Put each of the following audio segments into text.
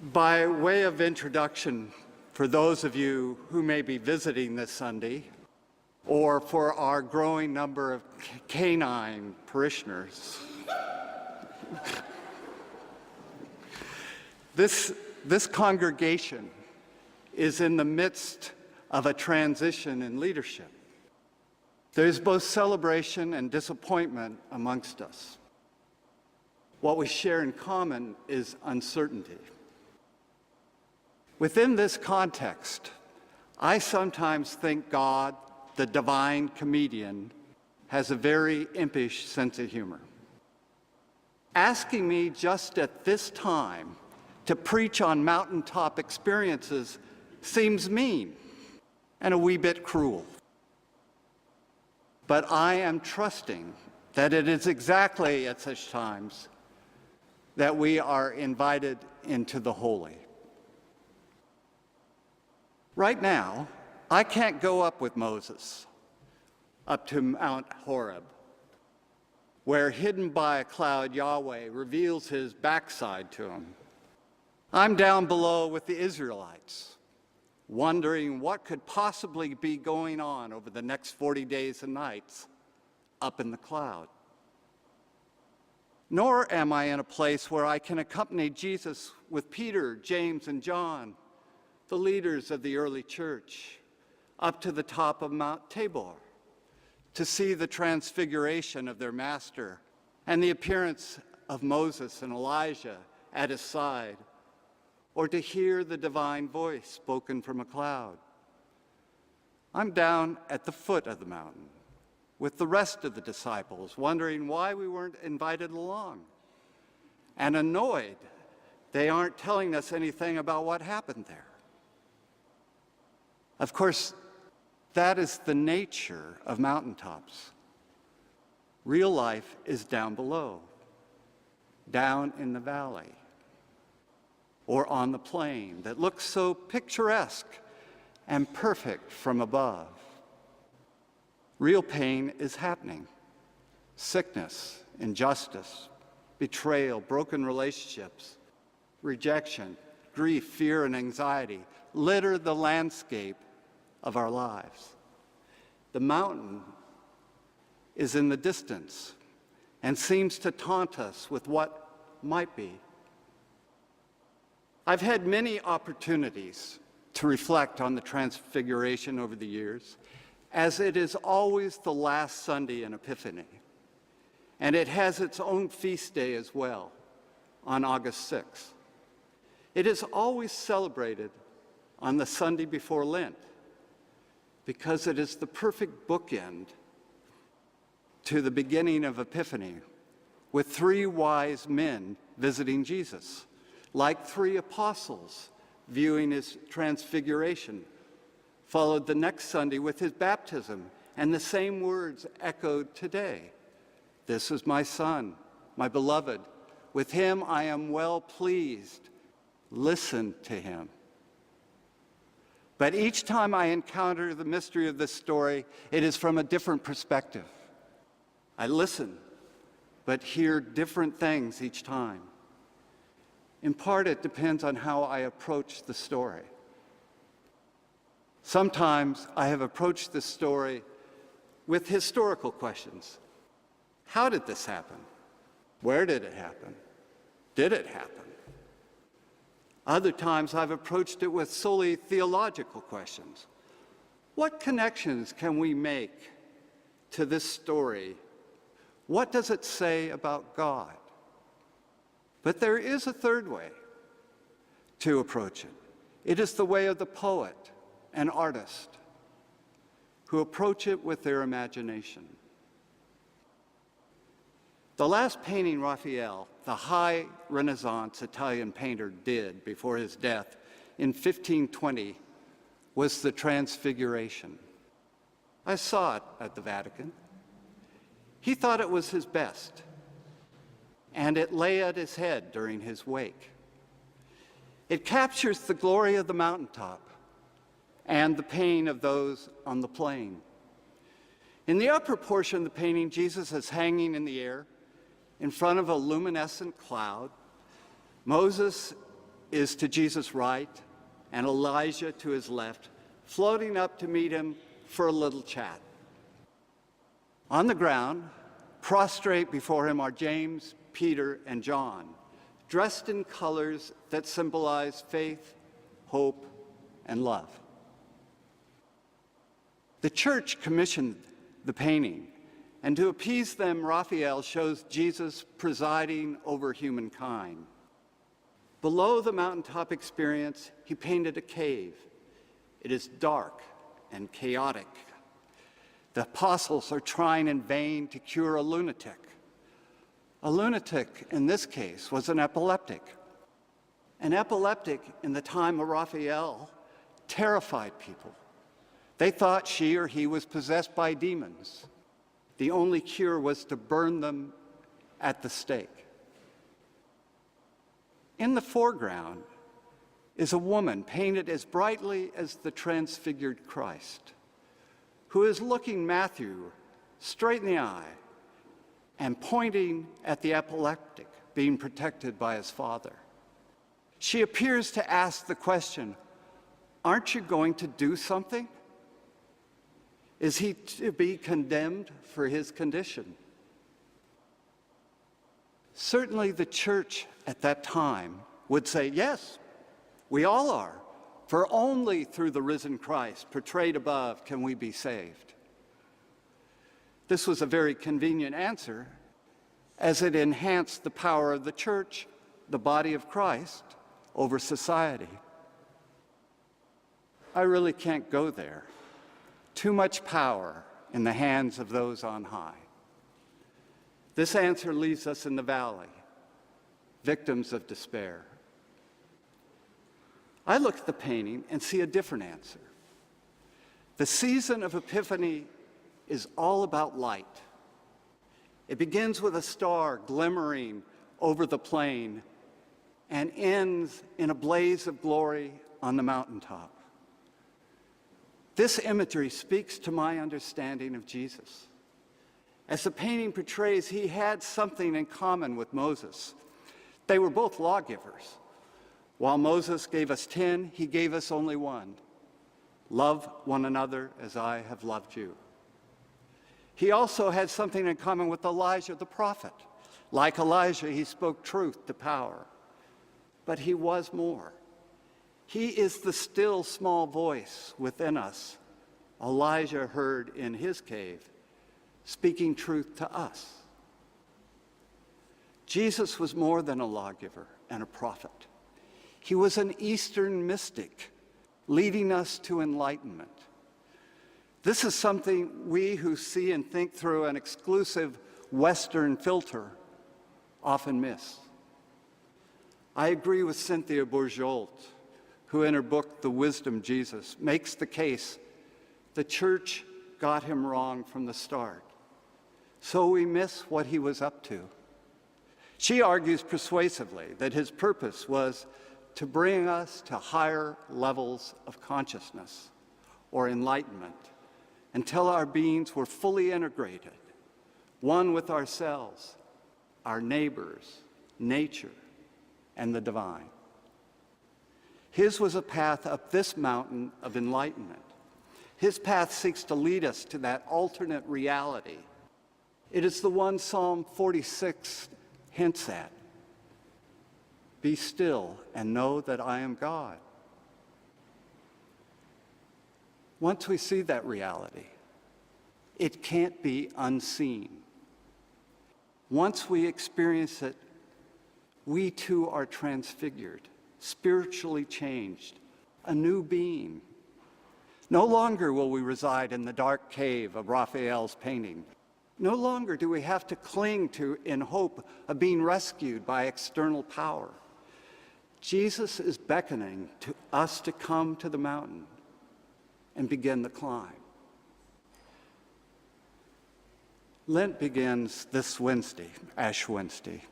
By way of introduction, for those of you who may be visiting this Sunday, or for our growing number of canine parishioners, this congregation is in the midst of a transition in leadership. There's both celebration and disappointment amongst us. What we share in common is uncertainty. Within this context, I sometimes think God, the divine comedian, has a very impish sense of humor. Asking me just at this time to preach on mountaintop experiences seems mean and a wee bit cruel. But I am trusting that it is exactly at such times that we are invited into the holy. Right now, I can't go up with Moses up to Mount Horeb, where hidden by a cloud, Yahweh reveals his backside to him. I'm down below with the Israelites, wondering what could possibly be going on over the next 40 days and nights up in the cloud. Nor am I in a place where I can accompany Jesus with Peter, James, and John, the leaders of the early church, up to the top of Mount Tabor to see the transfiguration of their master and the appearance of Moses and Elijah at his side, or to hear the divine voice spoken from a cloud. I'm down at the foot of the mountain with the rest of the disciples, wondering why we weren't invited along, and annoyed they aren't telling us anything about what happened there. Of course, that is the nature of mountaintops. Real life is down below, down in the valley, or on the plain that looks so picturesque and perfect from above. Real pain is happening. Sickness, injustice, betrayal, broken relationships, rejection, grief, fear, and anxiety litter the landscape of our lives. The mountain is in the distance and seems to taunt us with what might be. I've had many opportunities to reflect on the Transfiguration over the years, as it is always the last Sunday in Epiphany, and it has its own feast day as well on August 6th. It is always celebrated on the Sunday before Lent, because it is the perfect bookend to the beginning of Epiphany, with three wise men visiting Jesus, like three apostles viewing his transfiguration, followed the next Sunday with his baptism, and the same words echoed today. This is my Son, my beloved. With him I am well pleased. Listen to him. But each time I encounter the mystery of this story, it is from a different perspective. I listen, but hear different things each time. In part, it depends on how I approach the story. Sometimes I have approached this story with historical questions. How did this happen? Where did it happen? Did it happen? Other times I've approached it with solely theological questions. What connections can we make to this story? What does it say about God? But there is a third way to approach it. It is the way of the poet and artist who approach it with their imagination. The last painting Raphael, the high Renaissance Italian painter, did before his death in 1520 was the Transfiguration. I saw it at the Vatican. He thought it was his best, and it lay at his head during his wake. It captures the glory of the mountaintop and the pain of those on the plain. In the upper portion of the painting, Jesus is hanging in the air in front of a luminescent cloud. Moses is to Jesus' right and Elijah to his left, floating up to meet him for a little chat. On the ground, prostrate before him, are James, Peter, and John, dressed in colors that symbolize faith, hope, and love. The church commissioned the painting, and to appease them, Raphael shows Jesus presiding over humankind. Below the mountaintop experience, he painted a cave. It is dark and chaotic. The apostles are trying in vain to cure a lunatic. A lunatic, in this case, was an epileptic. An epileptic, in the time of Raphael, terrified people. They thought she or he was possessed by demons. The only cure was to burn them at the stake. In the foreground is a woman painted as brightly as the transfigured Christ, who is looking Matthew straight in the eye and pointing at the epileptic being protected by his father. She appears to ask the question, "Aren't you going to do something? Is he to be condemned for his condition?" Certainly the church at that time would say, yes, we all are, for only through the risen Christ, portrayed above, can we be saved. This was a very convenient answer, as it enhanced the power of the church, the body of Christ, over society. I really can't go there. Too much power in the hands of those on high. This answer leaves us in the valley, victims of despair. I look at the painting and see a different answer. The season of Epiphany is all about light. It begins with a star glimmering over the plain and ends in a blaze of glory on the mountaintop. This imagery speaks to my understanding of Jesus. As the painting portrays, he had something in common with Moses. They were both lawgivers. While Moses gave us 10, he gave us only one. Love one another as I have loved you. He also had something in common with Elijah the prophet. Like Elijah, he spoke truth to power. But he was more. He is the still small voice within us Elijah heard in his cave, speaking truth to us. Jesus was more than a lawgiver and a prophet. He was an Eastern mystic, leading us to enlightenment. This is something we who see and think through an exclusive Western filter often miss. I agree with Cynthia Bourgeault, who in her book, The Wisdom Jesus, makes the case the church got him wrong from the start. So we miss what he was up to. She argues persuasively that his purpose was to bring us to higher levels of consciousness or enlightenment until our beings were fully integrated, one with ourselves, our neighbors, nature, and the divine. His was a path up this mountain of enlightenment. His path seeks to lead us to that alternate reality. It is the one Psalm 46 hints at. Be still and know that I am God. Once we see that reality, it can't be unseen. Once we experience it, we too are transfigured, spiritually changed, a new being. No longer will we reside in the dark cave of Raphael's painting. No longer do we have to cling to in hope of being rescued by external power. Jesus is beckoning to us to come to the mountain and begin the climb. Lent begins this Wednesday, Ash Wednesday.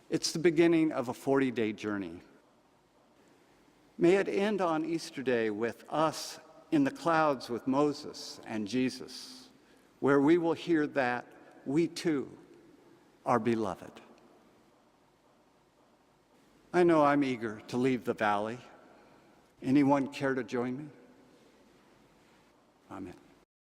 It's the beginning of a 40-day journey. May it end on Easter Day with us in the clouds with Moses and Jesus, where we will hear that we too are beloved. I know I'm eager to leave the valley. Anyone care to join me? Amen.